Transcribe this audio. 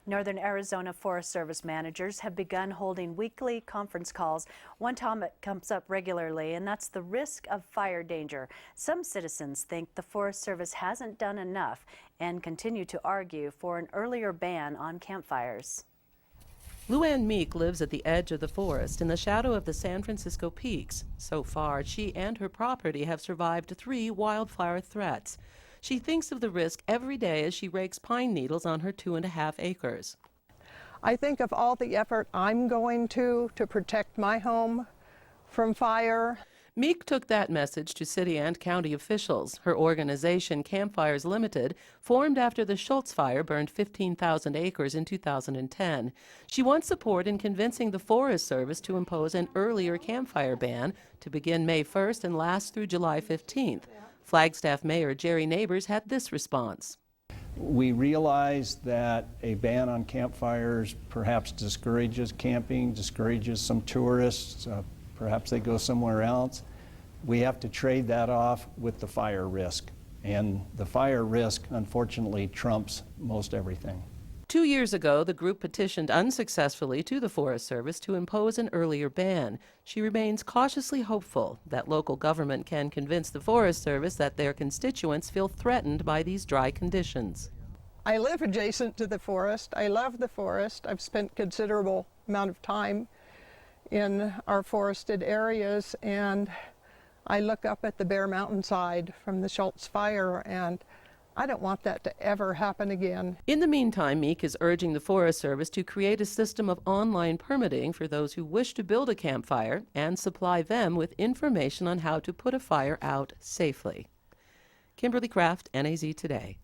Northern Arizona Forest Service managers have begun holding weekly conference calls. One topic comes up regularly, and that's the risk of fire danger. Some citizens think the Forest Service hasn't done enough and continue to argue for an earlier ban on campfires. Luann Meek lives at the edge of the forest in the shadow of the San Francisco peaks. So far, she and her property have survived 3 wildfire threats. She thinks of the risk every day as she rakes pine needles on her 2.5 acres. I think of all the effort I'm going to protect my home from fire. Meek took that message to city and county officials. Her organization, Campfires Limited, formed after the Schultz Fire burned 15,000 acres in 2010. She wants support in convincing the Forest Service to impose an earlier campfire ban to begin May 1st and last through July 15th. Flagstaff Mayor Jerry Nabours had this response. We realize that a ban on campfires perhaps discourages camping, discourages some tourists, perhaps they go somewhere else. We have to trade that off with the fire risk, and the fire risk unfortunately trumps most everything. 2 years ago, the group petitioned unsuccessfully to the Forest Service to impose an earlier ban. She remains cautiously hopeful that local government can convince the Forest Service that their constituents feel threatened by these dry conditions. I live adjacent to the forest. I love the forest. I've spent considerable amount of time in our forested areas, and I look up at the bare mountainside from the Schultz Fire, and I don't want that to ever happen again. In the meantime, Meek is urging the Forest Service to create a system of online permitting for those who wish to build a campfire and supply them with information on how to put a fire out safely. Kimberly Kraft, NAZ Today.